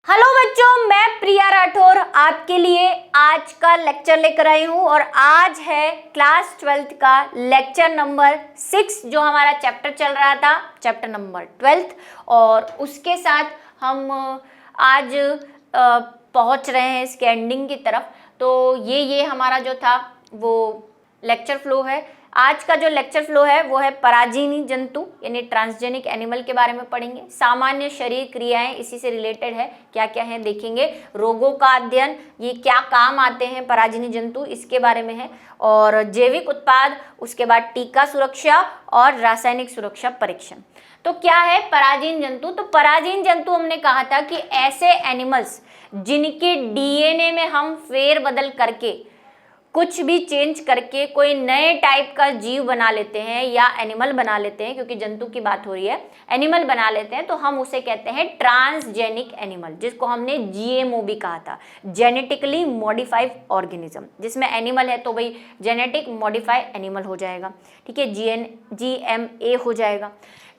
Hello बच्चों, मैं प्रिया राठौर आपके लिए आज का लेक्चर लेकर आई हूँ और आज है क्लास 12th का लेक्चर नंबर 6 जो हमारा चैप्टर चल रहा था, चैप्टर नंबर 12th। और उसके साथ हम आज पहुँच रहे हैं इसके एंडिंग की तरफ। तो ये हमारा जो था वो लेक्चर फ्लो है। आज का जो लेक्चर फ्लो है वो है पराजीनी जंतु यानी ट्रांसजेनिक एनिमल के बारे में पढ़ेंगे। सामान्य शरीर क्रियाएं इसी से रिलेटेड है, क्या क्या है देखेंगे। रोगों का अध्ययन, ये क्या काम आते हैं पराजीनी जंतु, इसके बारे में है। और जैविक उत्पाद, उसके बाद टीका सुरक्षा और रासायनिक सुरक्षा परीक्षण। तो क्या है पराजीन जंतु? तो पराजीन जंतु हमने कहा था कि ऐसे एनिमल्स जिनके डीएनए में हम फेरबदल करके कुछ भी चेंज करके कोई नए टाइप का जीव बना लेते हैं या एनिमल बना लेते हैं, क्योंकि जंतु की बात हो रही है, एनिमल बना लेते हैं, तो हम उसे कहते हैं ट्रांसजेनिक एनिमल, जिसको हमने जीएमओ भी कहा था, जेनेटिकली मॉडिफाइड ऑर्गेनिज्म। जिसमें एनिमल है तो भाई जेनेटिक मॉडिफाइड एनिमल हो जाएगा, ठीक है, जीएमए हो जाएगा।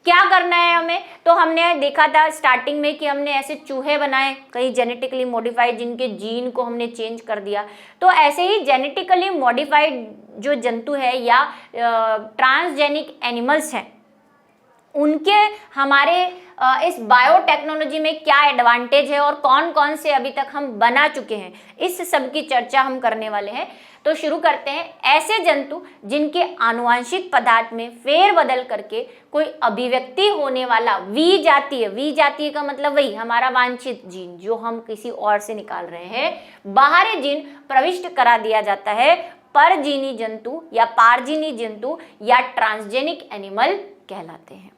क्या करना है हमें? तो हमने देखा था स्टार्टिंग में कि हमने ऐसे चूहे बनाए कई जेनेटिकली मॉडिफाइड, जिनके जीन को हमने चेंज कर दिया। तो ऐसे ही जेनेटिकली मॉडिफाइड जो जंतु है या ट्रांसजेनिक एनिमल्स हैं, उनके हमारे इस बायोटेक्नोलॉजी में क्या एडवांटेज है और कौन कौन से अभी तक हम बना चुके हैं, इस सब की चर्चा हम करने वाले हैं। तो शुरू करते हैं। ऐसे जंतु जिनके आनुवंशिक पदार्थ में फेरबदल करके कोई अभिव्यक्ति होने वाला वी जातीय का मतलब वही हमारा वांछित जीन जो हम किसी और से निकाल रहे हैं, बाहरी जीन प्रविष्ट करा दिया जाता है, परजीनी जंतु या पारजीनी जंतु या ट्रांसजेनिक एनिमल कहलाते हैं।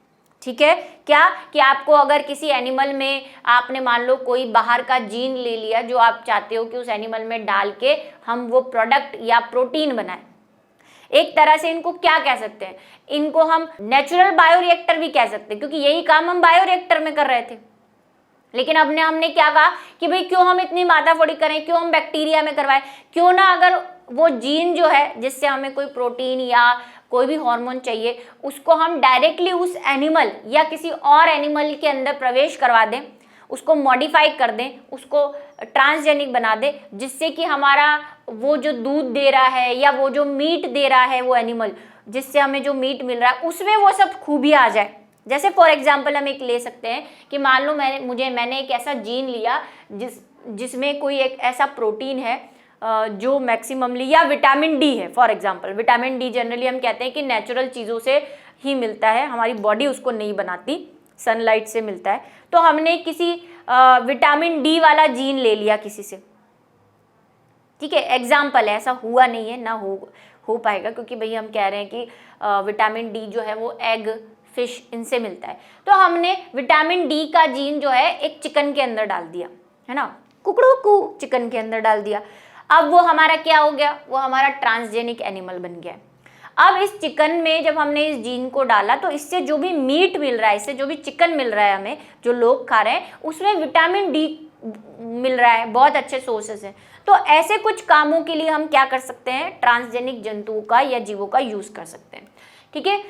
ठीक है, क्या कि आपको अगर किसी एनिमल में आपने मान लो कोई बाहर का जीन ले लिया जो आप चाहते हो कि उस एनिमल में डाल के हम वो प्रोडक्ट या प्रोटीन बनाएं, एक तरह से इनको क्या कह सकते हैं, इनको हम नेचुरल बायोरिएक्टर भी कह सकते हैं, क्योंकि यही काम हम बायोरिएक्टर में कर रहे थे। लेकिन अब हमने क्या कहा कि भाई क्यों हम इतनी माथाफोड़ी करें, क्यों हम बैक्टीरिया में करवाएं, क्यों ना अगर वो जीन जो है जिससे हमें कोई प्रोटीन या कोई भी हार्मोन चाहिए उसको हम डायरेक्टली उस एनिमल या किसी और एनिमल के अंदर प्रवेश करवा दें, उसको मॉडिफाई कर दें, उसको ट्रांसजेनिक बना दें, जिससे कि हमारा वो जो दूध दे रहा है या वो जो मीट दे रहा है वो एनिमल, जिससे हमें जो मीट मिल रहा है उसमें वो सब खूबियाँ आ जाए। जैसे फॉर एग्जाम्पल हम एक ले सकते हैं कि मान लो मैंने एक ऐसा जीन लिया जिसमें कोई एक ऐसा प्रोटीन है जो मैक्सिममली, या विटामिन डी है for example. Vitamin D generally हम कहते हैं कि नेचुरल चीज़ों से ही मिलता है, हमारी बॉडी उसको नहीं बनाती, सनलाइट से मिलता है। तो हमने किसी विटामिन डी वाला जीन ले लिया किसी से, ठीक है, एग्जाम्पल है, ऐसा हुआ नहीं है, ना हो पाएगा, क्योंकि भाई हम कह रहे हैं कि विटामिन डी जो है वो एग, फिश, इनसे मिलता है। तो हमने विटामिन डी का जीन जो है एक चिकन के अंदर डाल दिया, है ना, कुकड़ू कू चिकन के अंदर डाल दिया। अब वो हमारा क्या हो गया, वो हमारा ट्रांसजेनिक एनिमल बन गया। अब इस चिकन में जब हमने इस जीन को डाला तो इससे जो भी मीट मिल रहा है, इससे जो भी चिकन मिल रहा है हमें, जो लोग खा रहे हैं, उसमें विटामिन डी मिल रहा है, बहुत अच्छे सोर्सेस हैं। तो ऐसे कुछ कामों के लिए हम क्या कर सकते हैं, ट्रांसजेनिक जंतुओं का या जीवों का यूज कर सकते हैं। ठीक है,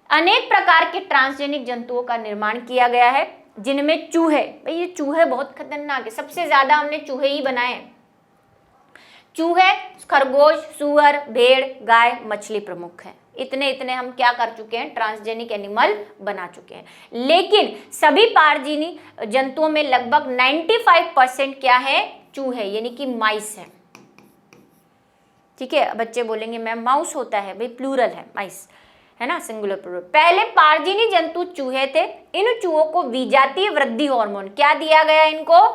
अनेक प्रकार के ट्रांसजेनिक जंतुओं का निर्माण किया गया है, जिनमें चूहे, भाई ये चूहे बहुत खतरनाक है, सबसे ज्यादा हमने चूहे ही बनाए हैं। चूहे, खरगोश, सुअर, भेड़, गाय, मछली प्रमुख हैं। इतने हम क्या कर चुके हैं, ट्रांसजेनिक एनिमल बना चुके हैं। लेकिन सभी पारजीनी जंतुओं में लगभग 95% क्या है, चूहे यानी कि माइस है। ठीक है, बच्चे बोलेंगे मैम माउस होता है, भाई प्लूरल है, माइस है ना, सिंगुलर प्लूरल। पहले पारजीनी जंतु चूहे थे। इन चूहों को विजातीय वृद्धि हार्मोन क्या दिया गया, इनको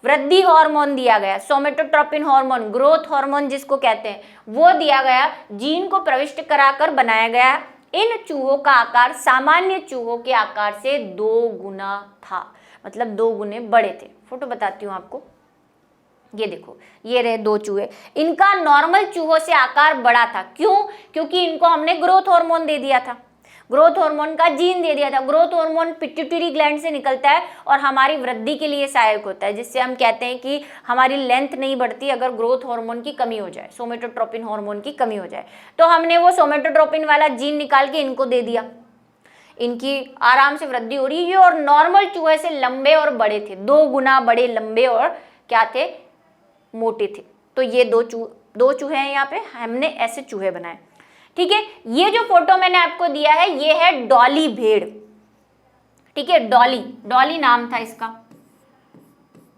वृद्धि हार्मोन दिया गया, सोमेटोट्रोपिन हार्मोन, ग्रोथ हार्मोन जिसको कहते हैं, वो दिया गया, जीन को प्रविष्ट कराकर बनाया गया। इन चूहों का आकार सामान्य चूहों के आकार से 2 गुना था, मतलब 2 गुने बड़े थे। फोटो बताती हूँ आपको, ये देखो, ये रहे 2 चूहे। इनका नॉर्मल चूहों से आकार बड़ा था, क्यों? क्योंकि इनको हमने ग्रोथ हार्मोन दे दिया था, ग्रोथ हार्मोन का जीन दे दिया था। ग्रोथ हार्मोन पिट्यूटरी ग्लैंड से निकलता है और हमारी वृद्धि के लिए सहायक होता है, जिससे हम कहते हैं कि हमारी लेंथ नहीं बढ़ती अगर ग्रोथ हार्मोन की कमी हो जाए, सोमेटोट्रोपिन हार्मोन की कमी हो जाए। तो हमने वो सोमेटोट्रोपिन वाला जीन निकाल के इनको दे दिया। इनकी आराम से वृद्धि हो रही है। ये और नॉर्मल चूहे से लंबे और बड़े थे, 2 गुना बड़े, लंबे और क्या थे, मोटे थे। तो ये दो चूहे हैं, यहाँ पे हमने ऐसे चूहे बनाए। ठीक है, ये जो फोटो मैंने आपको दिया है ये है डॉली भेड़। ठीक है, डॉली नाम था इसका।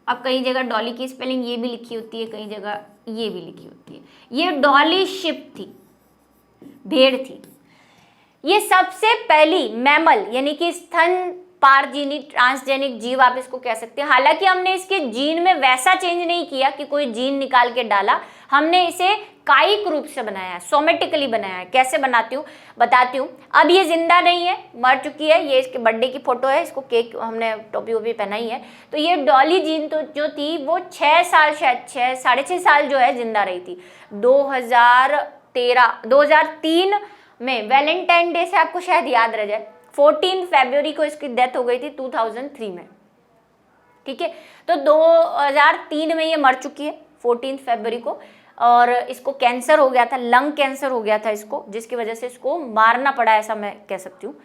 अब कई जगह डॉली की स्पेलिंग ये भी लिखी होती है, कई जगह ये भी लिखी होती है। ये डॉली शिप थी, भेड़ थी। ये सबसे पहली मैमल यानी कि स्तनपारजीवी ट्रांसजेनिक जीव आप इसको कह सकते हैं। हालांकि हमने इसके जीन में वैसा चेंज नहीं किया कि कोई जीन निकाल के डाला, हमने इसे कायिक रूप से बनाया है, सोमेटिकली बनाया है। कैसे बताती हूँ। अब ये जिंदा नहीं है, मर चुकी है। ये इसके बर्थडे की फोटो है, इसको केक हमने टोपी वोपी पहनाई है। तो ये डॉली जीन तो जो थी वो 6 साल, शायद 6.5 साल जो है जिंदा रही थी। 2003 में वैलेंटाइन डे से आपको शायद याद रह जाए, 14 फरवरी को इसकी डेथ हो गई थी 2003 में। ठीक है, तो 2003 में ये मर चुकी है 14 फरवरी को, और इसको कैंसर हो गया था, लंग कैंसर हो गया था इसको, जिसकी वजह से इसको मारना पड़ा, ऐसा मैं कह सकती हूँ।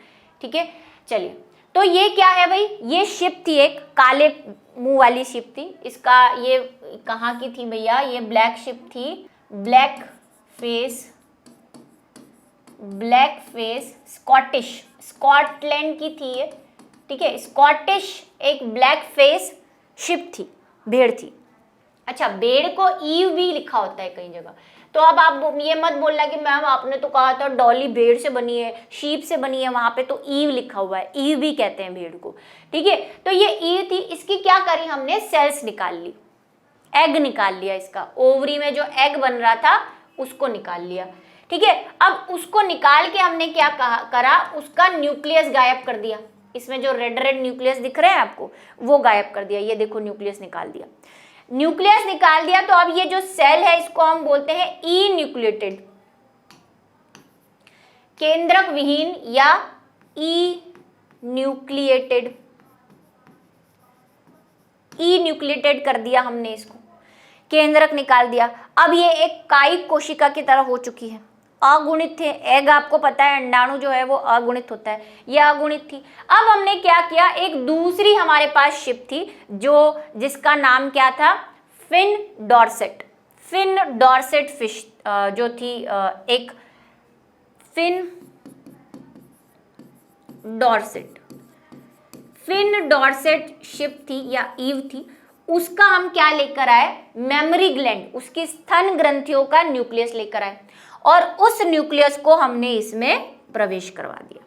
ठीक है, चलिए, तो ये क्या है भाई, ये शिप थी, एक काले मुंह वाली शिप थी। इसका ये कहाँ की थी भैया, ये ब्लैक शिप थी, ब्लैक फेस स्कॉटलैंड की थी ये। ठीक है, स्कॉटिश एक ब्लैक फेस शिप थी, भेड़ थी। अच्छा, भेड़ को ईव भी लिखा होता है कई जगह। तो अब आप ये मत बोलना कि मैम आपने तो कहा था डॉली भेड़ से बनी है, शीप से बनी है, वहां पे तो ईव लिखा हुआ है, ईव भी कहते हैं भेड़ को। ठीक है, तो ये ईव थी, इसकी क्या करी हमने, सेल्स निकाल ली, एग निकाल लिया इसका, ओवरी में जो एग बन रहा था उसको निकाल लिया। ठीक है, अब उसको निकाल के हमने क्या करा, उसका न्यूक्लियस गायब कर दिया। इसमें जो रेड न्यूक्लियस दिख रहे हैं आपको, वो गायब कर दिया। ये देखो, न्यूक्लियस निकाल दिया। तो अब ये जो सेल है इसको हम बोलते हैं ई न्यूक्लिएटेड, केंद्रक विहीन या ई न्यूक्लिएटेड कर दिया हमने इसको, केंद्रक निकाल दिया। अब ये एक कायिक कोशिका की तरह हो चुकी है, अगुणित थे। एग आपको पता है, अंडाणु जो है वो अगुणित होता है, ये अगुणित थी। अब हमने क्या किया, एक दूसरी हमारे पास शिप थी जिसका नाम क्या था, फिन डॉर्सेट फिश जो थी, एक फिन डॉर्सेट शिप थी या ईव थी। उसका हम क्या लेकर आए, मेमोरी ग्लैंड, उसकी स्तन ग्रंथियों का न्यूक्लियस लेकर आए, और उस न्यूक्लियस को हमने इसमें प्रवेश करवा दिया।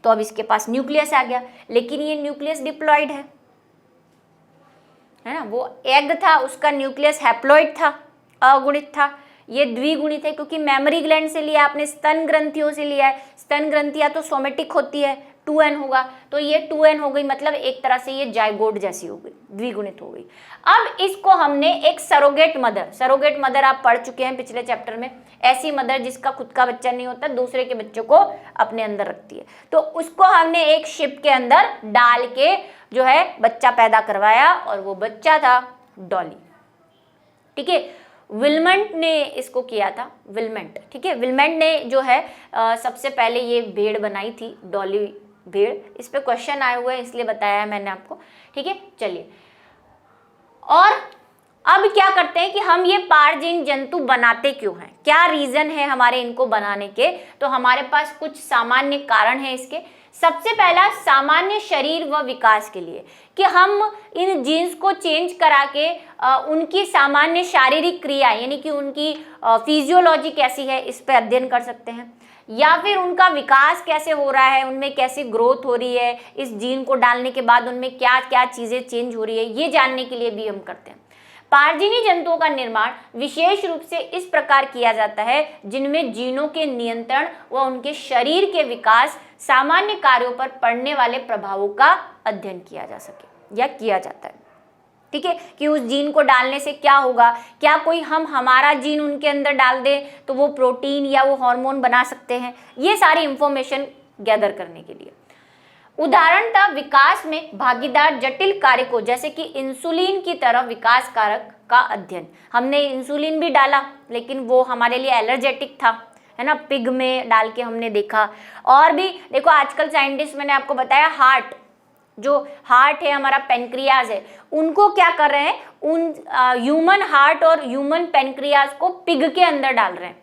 तो अब इसके पास न्यूक्लियस आ गया, लेकिन ये न्यूक्लियस डिप्लॉइड है ना। वो एग था, उसका न्यूक्लियस हैप्लॉइड था, अगुणित था। ये द्विगुणित है क्योंकि मेमोरी ग्लैंड से लिया आपने, स्तन ग्रंथियों से लिया है। स्तन ग्रंथियां तो सोमेटिक होती है, 2n होगा, तो ये 2n हो गई, मतलब एक तरह से ये जाइगोट जैसी हो गई, द्विगुणित हो गई। अब इसको हमने एक सरोगेट मदर आप पढ़ चुके हैं पिछले चैप्टर में, ऐसी मदर जिसका खुद का बच्चा नहीं होता, दूसरे के बच्चों को अपने अंदर रखती है। तो उसको हमने एक शिप के अंदर डाल के जो है बच्चा पैदा करवाया, और वो बच्चा था डॉली। ठीक है, विल्मंट ने इसको किया था, विल्मंट। ठीक है, विल्मंट ने जो है सबसे पहले ये भेड़ बनाई थी, डॉली भेड़। इस पे क्वेश्चन आए हुए हैं इसलिए बताया है मैंने आपको। ठीक है, चलिए, और अब क्या करते हैं कि हम ये पारजीन जंतु बनाते क्यों हैं, क्या रीजन है हमारे इनको बनाने के। तो हमारे पास कुछ सामान्य कारण है इसके। सबसे पहला, सामान्य शरीर व विकास के लिए, कि हम इन जीन्स को चेंज करा के उनकी सामान्य शारीरिक क्रिया यानी कि उनकी फिजियोलॉजी कैसी है इस पर अध्ययन कर सकते हैं, या फिर उनका विकास कैसे हो रहा है, उनमें कैसी ग्रोथ हो रही है, इस जीन को डालने के बाद उनमें क्या क्या चीज़ें चेंज हो रही है, ये जानने के लिए भी हम करते हैं। पारजीनी जंतुओं का निर्माण विशेष रूप से इस प्रकार किया जाता है जिनमें जीनों के नियंत्रण व उनके शरीर के विकास, सामान्य कार्यों पर पड़ने वाले प्रभावों का अध्ययन किया जा सके या किया जाता है। ठीक है, कि उस जीन को डालने से क्या होगा, क्या कोई हम हमारा जीन उनके अंदर डाल दे तो वो प्रोटीन या वो हार्मोन बना सकते हैं, ये सारी इंफॉर्मेशन गैदर करने के लिए। उदाहरणतः विकास में भागीदार जटिल कारकों जैसे कि इंसुलिन की तरह विकास कारक का अध्ययन। हमने इंसुलिन भी डाला लेकिन वो हमारे लिए एलर्जेटिक था, है ना, पिग में डाल के हमने देखा। और भी देखो आजकल साइंटिस्ट, मैंने आपको बताया हार्ट, जो हार्ट है हमारा, पेनक्रियाज है, उनको क्या कर रहे हैं, उन ह्यूमन हार्ट और ह्यूमन पेनक्रियाज को पिग के अंदर डाल रहे हैं,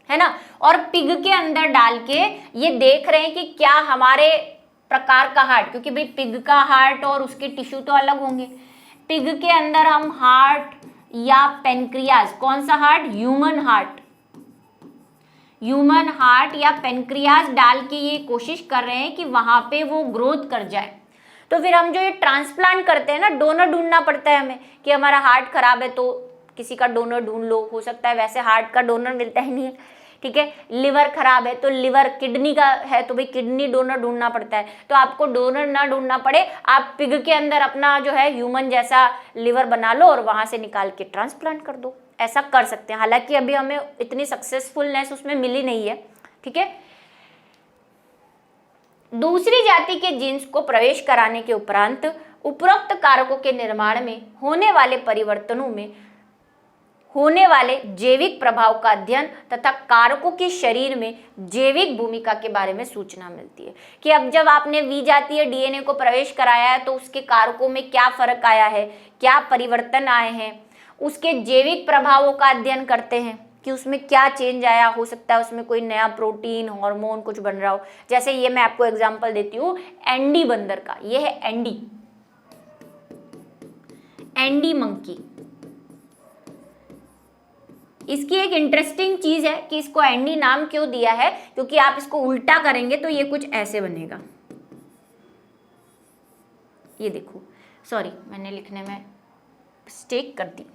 है ना, और पिग के अंदर डाल के ये देख रहे हैं कि क्या हमारे प्रकार का हार्ट, क्योंकि भाई पिग का हार्ट और उसके टिश्यू तो अलग होंगे, पिग के अंदर हम हार्ट या पेनक्रियाज, कौन सा हार्ट, ह्यूमन हार्ट या पेनक्रियाज डाल के ये कोशिश कर रहे हैं कि वहां पे वो ग्रोथ कर जाए। तो फिर हम जो ये ट्रांसप्लांट करते हैं ना, डोनर ढूंढना पड़ता है हमें कि हमारा हार्ट खराब है तो किसी का डोनर ढूंढ लो, हो सकता है वैसे हार्ट का डोनर मिलता ही नहीं है, ठीक है, लिवर खराब है तो लिवर, किडनी का है तो भाई किडनी डोनर ढूंढना पड़ता है। तो आपको डोनर ना ढूंढना पड़े, आप पिग के अंदर अपना जो है ह्यूमन जैसा लिवर बना लो और वहां से निकाल के ट्रांसप्लांट कर दो, ऐसा कर सकते हैं। हालांकि अभी हमें इतनी सक्सेसफुलनेस उसमें मिली नहीं है, ठीक है। दूसरी जाति के जीन्स को प्रवेश कराने के उपरांत उपरोक्त कारकों के निर्माण में होने वाले परिवर्तनों में होने वाले जैविक प्रभाव का अध्ययन तथा कारकों की शरीर में जैविक भूमिका के बारे में सूचना मिलती है कि अब जब आपने विजातीय डीएनए को प्रवेश कराया है तो उसके कारकों में क्या फर्क आया है, क्या परिवर्तन आए हैं, उसके जैविक प्रभावों का अध्ययन करते हैं कि उसमें क्या चेंज आया, हो सकता है उसमें कोई नया प्रोटीन, हार्मोन कुछ बन रहा हो। जैसे ये मैं आपको एग्जांपल देती हूँ एंडी बंदर का, ये है एंडी मंकी। इसकी एक इंटरेस्टिंग चीज है कि इसको एंडी नाम क्यों दिया है, क्योंकि आप इसको उल्टा करेंगे तो ये कुछ ऐसे बनेगा, ये देखो, सॉरी मैंने लिखने में मिस्टेक कर दी,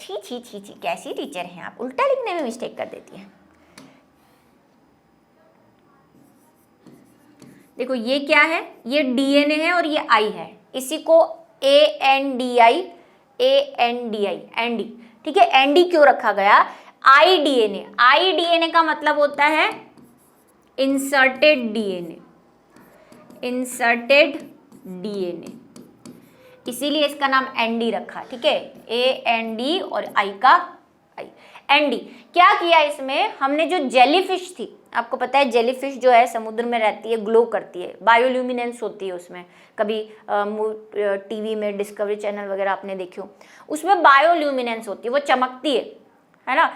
छी छी छी छी, कैसी टीचर हैं आप, उल्टा लिखने में मिस्टेक कर देती हैं। देखो ये क्या है, ये डीएनए है और ये आई है, इसी को एएनडीआई एंडी, ठीक है। एंडी क्यों रखा गया, आईडीएनए का मतलब होता है इंसर्टेड डीएनए, इसीलिए इसका नाम एंडी रखा, ठीक है, एएनडी और आई का आई, एंडी। क्या किया इसमें हमने, जो जेलीफिश थी, आपको पता है जेलीफिश जो है समुद्र में रहती है, ग्लो करती है, बायोल्यूमिनेंस होती है उसमें, कभी टीवी में डिस्कवरी चैनल वगैरह आपने देखी हो, उसमें बायोल्यूमिनेंस होती है, वो चमकती है ना,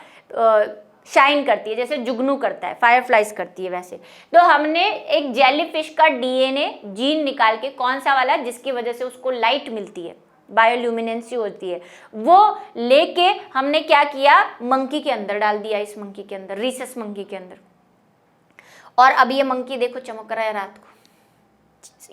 शाइन करती है, जैसे जुगनू करता है, फायरफ्लाइज करती है वैसे। तो हमने एक जेलीफिश का डीएनए जीन निकाल के, कौन सा वाला, जिसकी वजह से उसको लाइट मिलती है, बायोल्यूमिनेंसी होती है, वो लेके हमने क्या किया, मंकी के अंदर डाल दिया, इस मंकी के अंदर, रीसस मंकी के अंदर। और अब ये मंकी देखो चमक रहा है रात को,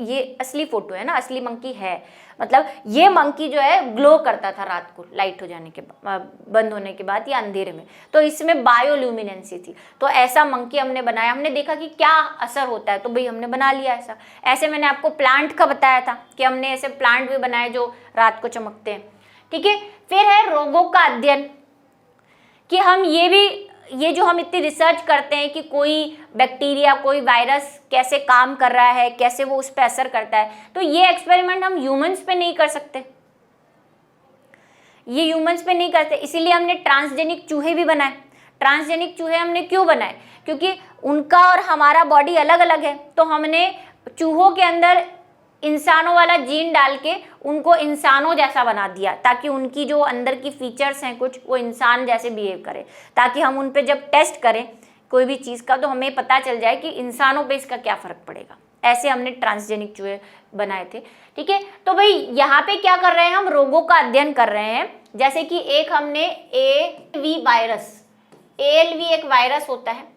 ये असली फोटो है ना, असली मंकी है, मतलब ये मंकी जो है ग्लो करता था रात को, लाइट हो जाने के बंद होने के बाद या अंधेरे में, तो इसमें बायोल्यूमिनेंसी थी। तो ऐसा मंकी हमने बनाया, हमने देखा कि क्या असर होता है, तो भाई हमने बना लिया ऐसा। ऐसे मैंने आपको प्लांट का बताया था कि हमने ऐसे प्लांट भी बनाए जो रात को चमकते हैं, ठीक है। फिर है रोगों का अध्ययन, कि हम ये जो हम इतनी रिसर्च करते हैं कि कोई बैक्टीरिया, कोई वायरस कैसे काम कर रहा है, कैसे वो उस पर असर करता है, तो ये एक्सपेरिमेंट हम ह्यूमंस पे नहीं कर सकते, ये ह्यूमंस पे नहीं करते, इसीलिए हमने ट्रांसजेनिक चूहे भी बनाए। ट्रांसजेनिक चूहे हमने क्यों बनाए, क्योंकि उनका और हमारा बॉडी अलग अलग है, तो हमने चूहों के अंदर इंसानों वाला जीन डाल के उनको इंसानों जैसा बना दिया, ताकि उनकी जो अंदर की फीचर्स हैं कुछ, वो इंसान जैसे बिहेव करे, ताकि हम उन पे जब टेस्ट करें कोई भी चीज़ का तो हमें पता चल जाए कि इंसानों पे इसका क्या फ़र्क पड़ेगा। ऐसे हमने ट्रांसजेनिक चूहे बनाए थे, ठीक है। तो भाई यहाँ पे क्या कर रहे हैं, हम रोगों का अध्ययन कर रहे हैं। जैसे कि एक हमने ALV वायरस, ALV एक वायरस होता है,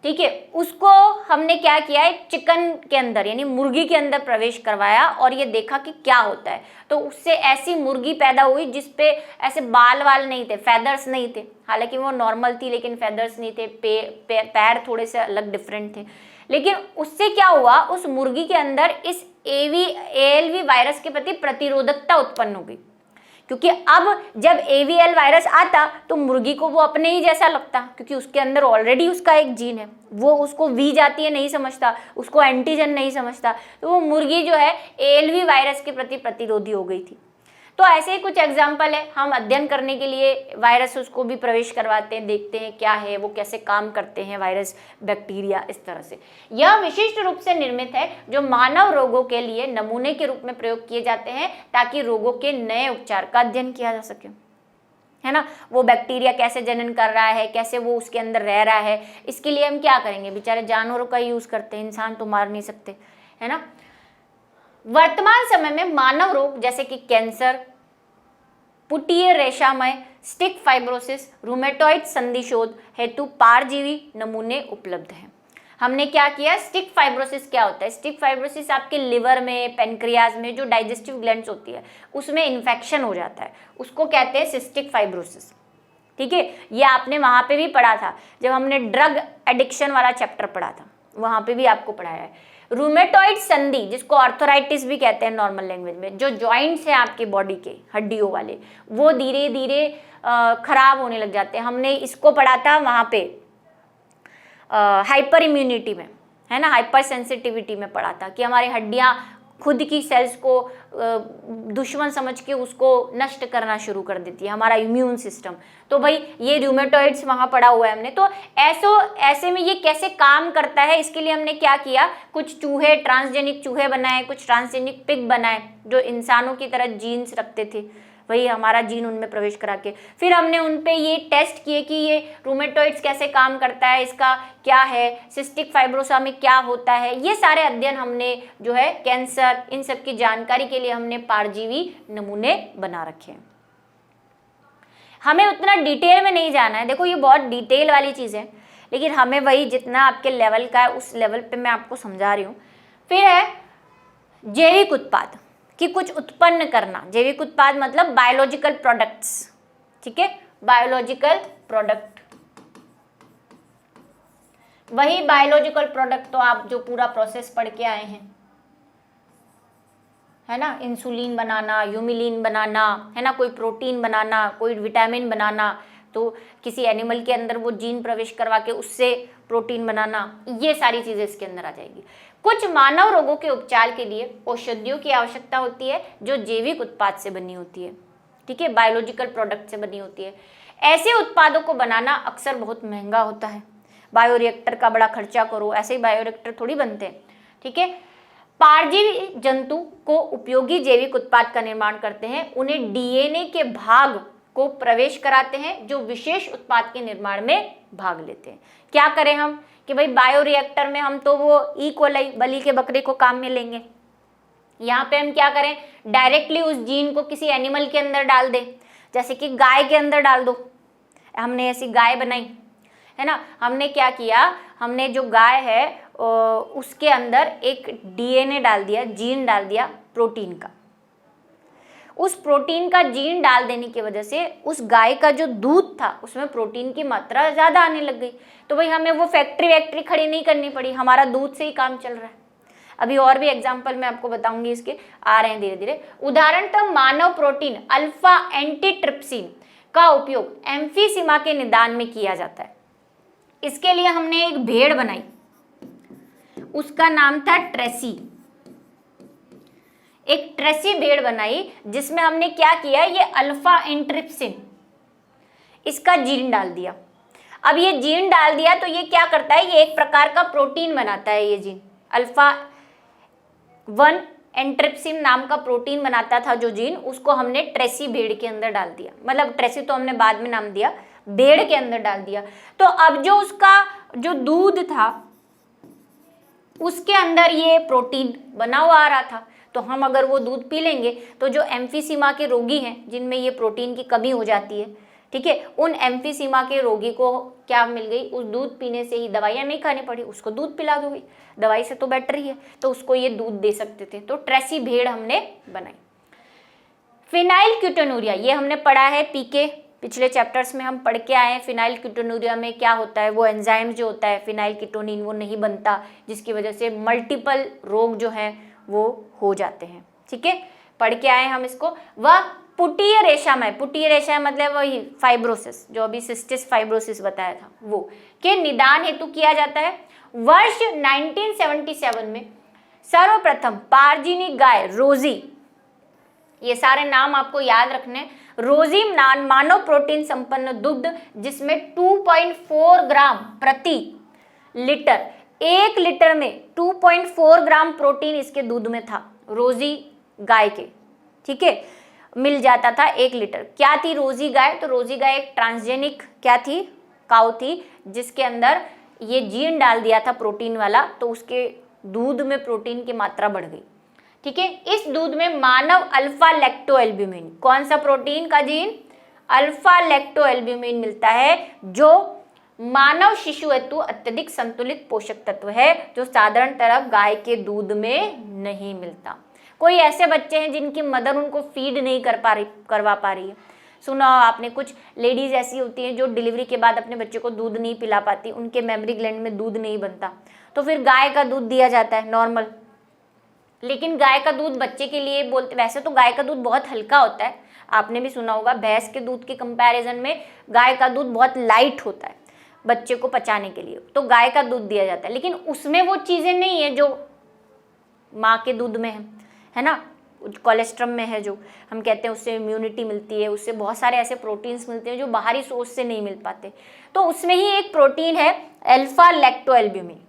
ठीक है, उसको हमने क्या किया है, चिकन के अंदर यानी मुर्गी के अंदर प्रवेश करवाया और ये देखा कि क्या होता है। तो उससे ऐसी मुर्गी पैदा हुई जिसपे ऐसे बाल वाल नहीं थे, फेदर्स नहीं थे, हालांकि वो नॉर्मल थी लेकिन फेदर्स नहीं थे, पैर थोड़े से अलग डिफरेंट थे। लेकिन उससे क्या हुआ, उस मुर्गी के अंदर इस ALV वायरस के प्रति प्रतिरोधकता उत्पन्न हो गई, क्योंकि अब जब AVL वायरस आता तो मुर्गी को वो अपने ही जैसा लगता, क्योंकि उसके अंदर ऑलरेडी उसका एक जीन है, वो उसको V जाती है नहीं समझता, उसको एंटीजन नहीं समझता, तो वो मुर्गी जो है ALV वायरस के प्रति प्रतिरोधी हो गई थी। तो ऐसे ही कुछ एग्जाम्पल है, हम अध्ययन करने के लिए वायरस उसको भी प्रवेश करवाते हैं, देखते हैं क्या है, वो कैसे काम करते हैं, वायरस बैक्टीरिया, इस तरह से। यह विशिष्ट रूप से निर्मित है जो मानव रोगों के लिए नमूने के रूप में प्रयोग किए जाते हैं ताकि रोगों के नए उपचार का अध्ययन किया जा सके, है ना। वो बैक्टीरिया कैसे जनन कर रहा है, कैसे वो उसके अंदर रह रहा है, इसके लिए हम क्या करेंगे, बेचारे जानवरों का यूज करते हैं, इंसान तो मार नहीं सकते, है ना। वर्तमान समय में मानव रोग जैसे कि कैंसर, पुटीय रेशामय, स्टिक फाइब्रोसिस, रूमेटॉइड संधिशोध हेतु पारजीवी नमूने उपलब्ध हैं। हमने क्या किया, स्टिक फाइब्रोसिस क्या होता है, स्टिक फाइब्रोसिस आपके लिवर में, पेनक्रियाज में जो डाइजेस्टिव ग्लैंड्स होती है उसमें इन्फेक्शन हो जाता है, उसको कहते हैं सिस्टिक फाइब्रोसिस, ठीक है। ये आपने वहाँ पे भी पढ़ा था जब हमने ड्रग एडिक्शन वाला चैप्टर पढ़ा था, वहाँ पे भी आपको पढ़ाया है। रूमेटॉइड संधि जिसको आर्थराइटिस भी कहते हैं नॉर्मल लैंग्वेज में, जो जॉइंट्स हैं आपके बॉडी के हड्डियों वाले, वो धीरे धीरे खराब होने लग जाते हैं। हमने इसको पढ़ा था वहाँ पे हाइपर इम्यूनिटी में, है ना, हाइपर सेंसिटिविटी में पढ़ा था कि हमारी हड्डियाँ खुद की सेल्स को दुश्मन समझ के उसको नष्ट करना शुरू कर देती है, हमारा इम्यून सिस्टम। तो भाई ये रूमेटॉइड्स वहाँ पढ़ा हुआ है हमने। तो ऐसे में ये कैसे काम करता है, इसके लिए हमने क्या किया, कुछ चूहे, ट्रांसजेनिक चूहे बनाए, कुछ ट्रांसजेनिक पिग बनाए जो इंसानों की तरह जीन्स रखते थे, वही हमारा जीन उनमें प्रवेश करा के फिर हमने उन पे ये टेस्ट किए कि ये रूमेटॉइड्स कैसे काम करता है, इसका क्या है, सिस्टिक फाइब्रोसा में क्या होता है, ये सारे अध्ययन हमने जो है कैंसर, इन सब की जानकारी के लिए हमने परजीवी नमूने बना रखे हैं। हमें उतना डिटेल में नहीं जाना है, देखो ये बहुत डिटेल वाली चीज़ है, लेकिन हमें वही जितना आपके लेवल का है उस लेवल पे मैं आपको समझा रही हूँ। फिर है जैविक उत्पाद कि कुछ उत्पन्न करना, जैविक उत्पाद मतलब बायोलॉजिकल प्रोडक्ट्स, ठीक है, बायोलॉजिकल प्रोडक्ट, वही बायोलॉजिकल प्रोडक्ट तो आप जो पूरा प्रोसेस पढ़ के आए हैं, है ना, इंसुलिन बनाना, यूमिलिन बनाना, है ना, कोई प्रोटीन बनाना, कोई विटामिन बनाना, तो किसी एनिमल के अंदर वो जीन प्रवेश करवा के उससे प्रोटीन बनाना, ये सारी चीज़ें इसके अंदर आ जाएगी। कुछ मानव रोगों के उपचार के लिए औषधियों की आवश्यकता होती है जो जैविक उत्पाद से बनी होती है, ठीक है, बायोलॉजिकल प्रोडक्ट से बनी होती है। ऐसे उत्पादों को बनाना अक्सर बहुत महंगा होता है, बायोरिएक्टर का बड़ा खर्चा करो, ऐसे ही बायोरिएक्टर थोड़ी बनते हैं, ठीक है। परजीवी जंतु को उपयोगी जैविक उत्पाद का निर्माण करते हैं, उन्हें डीएनए के भाग को प्रवेश कराते हैं जो विशेष उत्पाद के निर्माण में भाग लेते हैं। क्या करें हम कि भाई बायोरिएक्टर में हम तो वो ई कोलाई बलि के बकरे को काम में लेंगे, यहाँ पे हम क्या करें, डायरेक्टली उस जीन को किसी एनिमल के अंदर डाल दें, जैसे कि गाय के अंदर डाल दो। हमने ऐसी गाय बनाई, है ना, हमने क्या किया, हमने जो गाय है उसके अंदर एक डीएनए डाल दिया, जीन डाल दिया प्रोटीन का। उस प्रोटीन का जीन डाल देने की वजह से उस गाय का जो दूध था उसमें प्रोटीन की मात्रा ज़्यादा आने लग गई। तो भाई हमें वो फैक्ट्री खड़ी नहीं करनी पड़ी, हमारा दूध से ही काम चल रहा है। अभी और भी एग्जाम्पल मैं आपको बताऊंगी, इसके आ रहे हैं धीरे धीरे। उदाहरणतः मानव प्रोटीन अल्फा एंटीट्रिप्सिन का उपयोग एम्फीसीमा के निदान में किया जाता है। इसके लिए हमने एक भेड़ बनाई, उसका नाम था ट्रेसी। एक ट्रेसी भेड़ बनाई जिसमें हमने क्या किया, ये अल्फा एंट्रिप्सिन इसका जीन डाल दिया। अब ये जीन डाल दिया तो ये क्या करता है, ये एक प्रकार का प्रोटीन बनाता है। ये जीन अल्फा 1 एंट्रिप्सिन नाम का प्रोटीन बनाता था जो जीन, उसको हमने ट्रेसी भेड़ के अंदर डाल दिया। मतलब ट्रेसी तो हमने बाद में नाम दिया, भेड़ के अंदर डाल दिया। तो अब जो उसका जो दूध था उसके अंदर ये प्रोटीन बना हुआ आ रहा था। तो हम अगर वो दूध पी लेंगे तो जो एम्फीसीमा के रोगी हैं जिनमें ये प्रोटीन की कमी हो जाती है, ठीक है, उन एम्फीसीमा के रोगी को क्या मिल गई, उस दूध पीने से ही, दवाइयाँ नहीं खानी पड़ी, उसको दूध पिला दो गई, दवाई से तो बेटर ही है, तो उसको ये दूध दे सकते थे। तो ट्रेसी भेड़ हमने बनाई। फिनाइल कीटोनुरिया, ये हमने पढ़ा है पीके, पिछले चैप्टर्स में हम पढ़ के आए हैं। फिनाइल कीटोनुरिया में क्या होता है, वो एंजाइम जो होता है फिनाइल कीटोनिन वो नहीं बनता, जिसकी वजह से मल्टीपल रोग जो हैं वो हो जाते हैं, ठीक है, पढ़ के आए हम इसको। वह पुटीय रेशामय, पुटीय रेशा मतलब वही फाइब्रोसिस जो अभी सिस्टिस फाइब्रोसिस बताया था, वो के निदान हेतु किया जाता है। वर्ष 1977 में सर्वप्रथम पारजीनी गाय रोजी ये सारे नाम आपको याद रखने। रोजी मानव प्रोटीन संपन्न दुग्ध जिसमें 2.4 ग्राम प्रति लीटर, 1 लीटर में 2.4 ग्राम प्रोटीन इसके दूध में था, रोजी गाय के, ठीक है, मिल जाता था 1 लीटर। क्या थी रोजी गाय? तो रोजी गाय एक ट्रांसजेनिक क्या थी, काऊ थी, जिसके अंदर ये जीन डाल दिया था प्रोटीन वाला, तो उसके दूध में प्रोटीन की मात्रा बढ़ गई, ठीक है। इस दूध में मानव अल्फा लैक्टोएल्ब्यूमिन, कौन सा प्रोटीन का जीन? अल्फा लैक्टोएल्ब्यूमिन मिलता है, जो मानव शिशु हेतु अत्यधिक संतुलित पोषक तत्व है, जो साधारणतः गाय के दूध में नहीं मिलता। कोई ऐसे बच्चे हैं जिनकी मदर उनको फीड नहीं करवा पा रही है। सुना आपने, कुछ लेडीज ऐसी होती हैं जो डिलीवरी के बाद अपने बच्चे को दूध नहीं पिला पाती, उनके मेमोरी ग्लैंड में दूध नहीं बनता, तो फिर गाय का दूध दिया जाता है नॉर्मल। लेकिन गाय का दूध बच्चे के लिए बोलते, वैसे तो गाय का दूध बहुत हल्का होता है, आपने भी सुना होगा, भैंस के दूध के कंपैरिजन में गाय का दूध बहुत लाइट होता है बच्चे को पचाने के लिए, तो गाय का दूध दिया जाता है। लेकिन उसमें वो चीज़ें नहीं है जो माँ के दूध में है ना, कोलेस्ट्रम में है, जो हम कहते हैं उससे इम्यूनिटी मिलती है, उससे बहुत सारे ऐसे प्रोटीन्स मिलते हैं जो बाहरी सोर्स से नहीं मिल पाते। तो उसमें ही एक प्रोटीन है अल्फा लैक्टोएल्ब्यूमिन।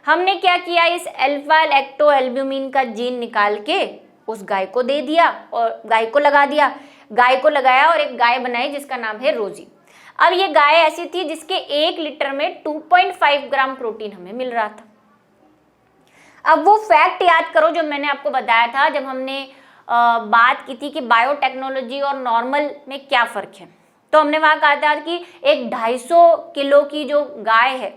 हमने क्या किया, इस अल्फा लैक्टोएल्ब्यूमिन का जीन निकाल के उस गाय को दे दिया और गाय को लगा दिया, गाय को लगाया और एक गाय बनाई जिसका नाम है रोजी। अब ये गाय ऐसी थी जिसके 1 लीटर में 2.5 ग्राम प्रोटीन हमें मिल रहा था। अब वो फैक्ट याद करो जो मैंने आपको बताया था जब हमने बात की थी कि बायोटेक्नोलॉजी और नॉर्मल में क्या फ़र्क है। तो हमने वहाँ कहा था कि एक 250 किलो की जो गाय है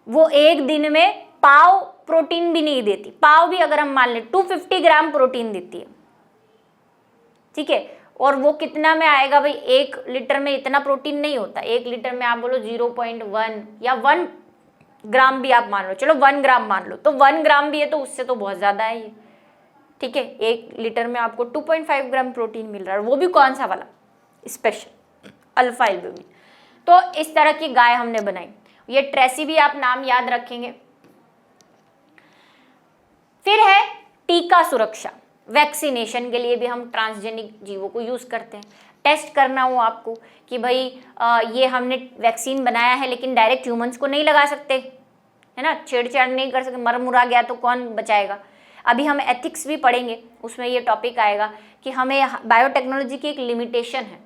वो एक दिन में पाव प्रोटीन भी नहीं देती, पाव भी अगर हम मान लें 250 ग्राम प्रोटीन देती है, ठीक है। और वो कितना में आएगा भाई, 1 लीटर में इतना प्रोटीन नहीं होता, 1 लीटर में आप बोलो 0.1 या 1 ग्राम भी आप मान लो, चलो 1 ग्राम मान लो, तो 1 ग्राम भी है तो उससे तो बहुत ज़्यादा है ये, ठीक है। 1 लीटर में आपको 2.5 ग्राम प्रोटीन मिल रहा है, वो भी कौन सा वाला, स्पेशल अल्फा एल्ब्यूमिन। तो इस तरह की गाय हमने बनाई, ये ट्रेसी भी आप नाम याद रखेंगे। फिर है टीका सुरक्षा, वैक्सीनेशन के लिए भी हम ट्रांसजेनिक जीवों को यूज़ करते हैं। टेस्ट करना हो आपको कि भाई ये हमने वैक्सीन बनाया है लेकिन डायरेक्ट ह्यूमंस को नहीं लगा सकते, है ना, छेड़छाड़ नहीं कर सकते, मर मुरा गया तो कौन बचाएगा। अभी हम एथिक्स भी पढ़ेंगे, उसमें ये टॉपिक आएगा कि हमें बायोटेक्नोलॉजी की एक लिमिटेशन है,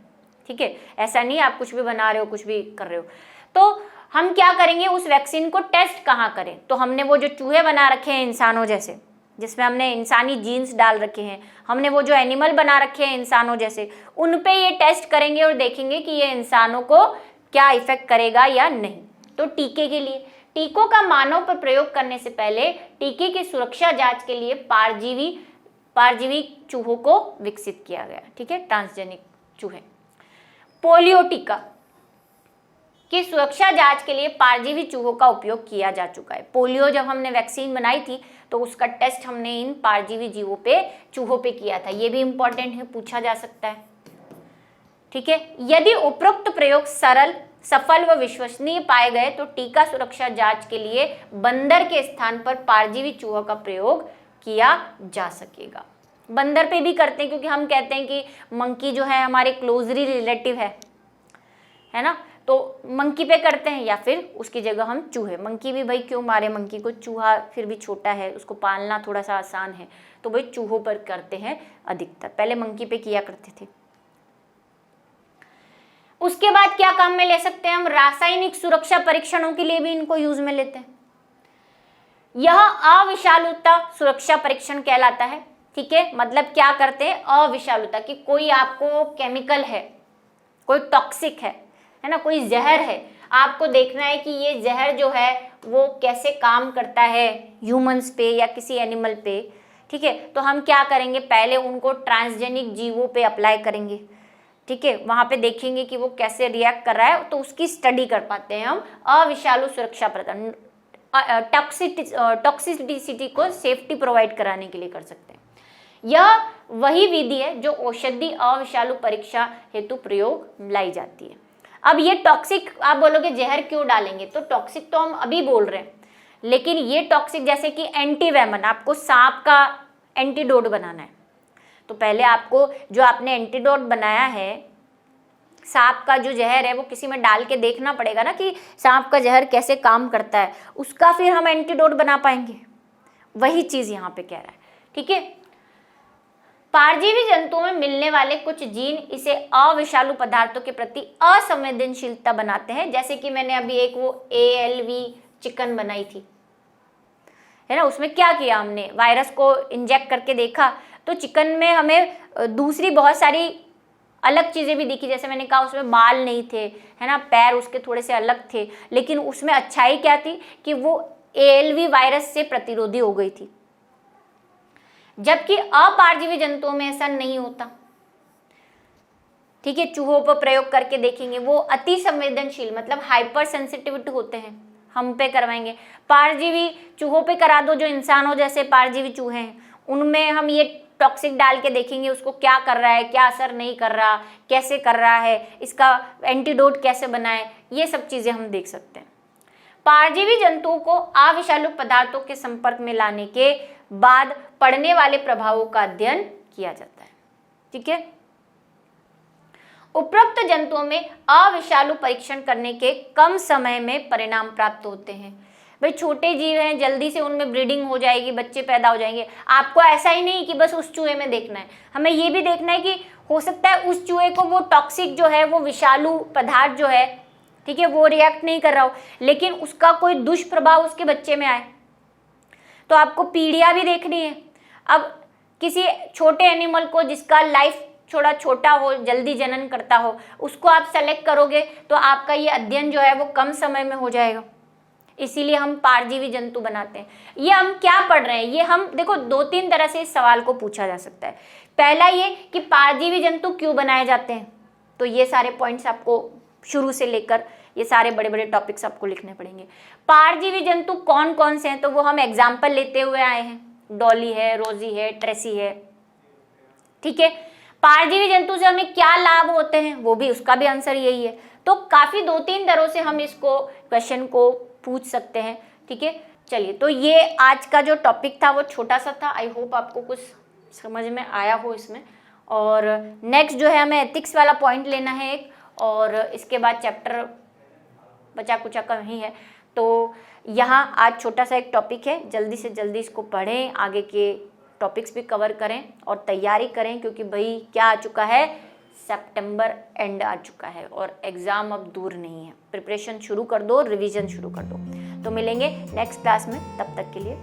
ठीक है। ऐसा नहीं आप कुछ भी बना रहे हो, कुछ भी कर रहे हो। तो हम क्या करेंगे, उस वैक्सीन को टेस्ट कहाँ करें। तो हमने वो जो चूहे बना रखे हैं इंसानों जैसे, जिसमें हमने इंसानी जीन्स डाल रखे हैं, हमने वो जो एनिमल बना रखे हैं इंसानों जैसे, उन पे ये टेस्ट करेंगे और देखेंगे कि ये इंसानों को क्या इफेक्ट करेगा या नहीं। तो टीके के लिए, टीकों का मानव पर प्रयोग करने से पहले टीके की सुरक्षा जांच के लिए परजीवी चूहों को विकसित किया गया, ठीक है, ट्रांसजेनिक चूहे। पोलियो टीका की सुरक्षा जांच के लिए परजीवी चूहों का उपयोग किया जा चुका है। पोलियो जब हमने वैक्सीन बनाई थी तो उसका टेस्ट हमने इन परजीवी जीवों पे, चूहों पे किया था। ये भी इंपॉर्टेंट है, पूछा जा सकता है, ठीक है। यदि उपरोक्त प्रयोग सरल, सफल व विश्वसनीय पाए गए तो टीका सुरक्षा जांच के लिए बंदर के स्थान पर परजीवी चूहों का प्रयोग किया जा सकेगा। बंदर पे भी करते हैं क्योंकि हम कहते हैं कि मंकी जो है हमारे क्लोजली रिलेटिव है ना, तो मंकी पे करते हैं या फिर उसकी जगह हम चूहे। मंकी भी भाई क्यों मारे मंकी को, चूहा फिर भी छोटा है, उसको पालना थोड़ा सा आसान है, तो भाई चूहों पर करते हैं अधिकतर, पहले मंकी पे किया करते थे। उसके बाद क्या काम में ले सकते हैं हम, रासायनिक सुरक्षा परीक्षणों के लिए भी इनको यूज में लेते हैं। यह अविषालुता सुरक्षा परीक्षण कहलाता है, ठीक है। मतलब क्या करते हैं, अविषालुता की कोई आपको केमिकल है, कोई टॉक्सिक है ना, कोई जहर है, आपको देखना है कि ये जहर जो है वो कैसे काम करता है ह्यूमंस पे या किसी एनिमल पे, ठीक है। तो हम क्या करेंगे, पहले उनको ट्रांसजेनिक जीवों पे अप्लाई करेंगे, ठीक है, वहां पे देखेंगे कि वो कैसे रिएक्ट कर रहा है, तो उसकी स्टडी कर पाते हैं हम। अविषालु सुरक्षा प्रदान, टॉक्सिसिटी को सेफ्टी प्रोवाइड कराने के लिए कर सकते हैं। यह वही विधि है जो औषधि अविषालु परीक्षा हेतु प्रयोग लाई जाती है। अब ये टॉक्सिक, आप बोलोगे जहर क्यों डालेंगे, तो टॉक्सिक तो हम अभी बोल रहे हैं, लेकिन ये टॉक्सिक जैसे कि एंटीवेमन, आपको सांप का एंटीडोट बनाना है, तो पहले आपको जो आपने एंटीडोट बनाया है, सांप का जो जहर है वो किसी में डाल के देखना पड़ेगा ना कि सांप का जहर कैसे काम करता है, उसका फिर हम एंटीडोट बना पाएंगे। वही चीज यहाँ पे कह रहा है, ठीक है। परजीवी जंतुओं में मिलने वाले कुछ जीन इसे अविषालु पदार्थों के प्रति असंवेदनशीलता बनाते हैं, जैसे कि मैंने अभी एक वो ALV चिकन बनाई थी, है ना, उसमें क्या किया हमने, वायरस को इंजेक्ट करके देखा तो चिकन में हमें दूसरी बहुत सारी अलग चीजें भी दिखी, जैसे मैंने कहा उसमें बाल नहीं थे, है ना, पैर उसके थोड़े से अलग थे, लेकिन उसमें अच्छाई क्या थी कि वो ALV वायरस से प्रतिरोधी हो गई थी, जबकि अपरजीवी जंतुओं में ऐसा नहीं होता, ठीक है। चूहों पर प्रयोग करके देखेंगे, वो अति संवेदनशील मतलब हाइपर सेंसिटिविटी होते हैं, हम पे करवाएंगे। परजीवी चूहों पे करा दो, जो इंसानों जैसे परजीवी चूहे हैं, उनमें हम ये टॉक्सिक डाल के देखेंगे उसको क्या कर रहा है, क्या असर नहीं कर रहा, कैसे कर रहा है, इसका एंटीडोट कैसे बनाए, ये सब चीजें हम देख सकते हैं। परजीवी जंतुओं को अविषालु पदार्थों के संपर्क में लाने के बाद पड़ने वाले प्रभावों का अध्ययन किया जाता है, ठीक है। उपरोक्त जंतुओं में अविषालु परीक्षण करने के कम समय में परिणाम प्राप्त होते हैं। भाई छोटे जीव हैं, जल्दी से उनमें ब्रीडिंग हो जाएगी, बच्चे पैदा हो जाएंगे। आपको ऐसा ही नहीं कि बस उस चूहे में देखना है, हमें ये भी देखना है कि हो सकता है उस चूहे को वो टॉक्सिक जो है, वो विषालु पदार्थ जो है, ठीक है, वो रिएक्ट नहीं कर रहा हो, लेकिन उसका कोई दुष्प्रभाव उसके बच्चे में आए, तो आपको पीढ़ियां भी देखनी है। अब किसी छोटे एनिमल को जिसका लाइफ थोड़ा छोटा हो, जल्दी जनन करता हो, उसको आप सेलेक्ट करोगे तो आपका ये अध्ययन जो है वो कम समय में हो जाएगा। इसीलिए हम परजीवी जंतु बनाते हैं। ये हम क्या पढ़ रहे हैं, ये हम देखो 2-3 तरह से इस सवाल को पूछा जा सकता है। पहला ये कि परजीवी जंतु क्यों बनाए जाते हैं, तो ये सारे पॉइंट्स आपको शुरू से लेकर ये सारे बड़े बड़े टॉपिक्स आपको लिखने पड़ेंगे। परजीवी जंतु कौन कौन से हैं, तो वो हम एग्जाम्पल लेते हुए आए हैं, डॉली है, रोजी है, ट्रेसी है, ठीक है। परजीवी जंतु से हमें क्या लाभ होते हैं, वो भी, उसका भी आंसर यही है। तो काफी 2-3 तरह से हम इसको क्वेश्चन को पूछ सकते हैं, ठीक है। चलिए, तो ये आज का जो टॉपिक था वो छोटा सा था, आई होप आपको कुछ समझ में आया हो इसमें। और नेक्स्ट जो है हमें एथिक्स वाला पॉइंट लेना है एक, और इसके बाद चैप्टर बचा कुचा का ही है। तो यहाँ आज छोटा सा एक टॉपिक है, जल्दी से जल्दी इसको पढ़ें, आगे के टॉपिक्स भी कवर करें और तैयारी करें, क्योंकि भाई क्या आ चुका है, सितंबर एंड आ चुका है और एग्ज़ाम अब दूर नहीं है। प्रिपरेशन शुरू कर दो, रिवीजन शुरू कर दो। तो मिलेंगे नेक्स्ट क्लास में, तब तक के लिए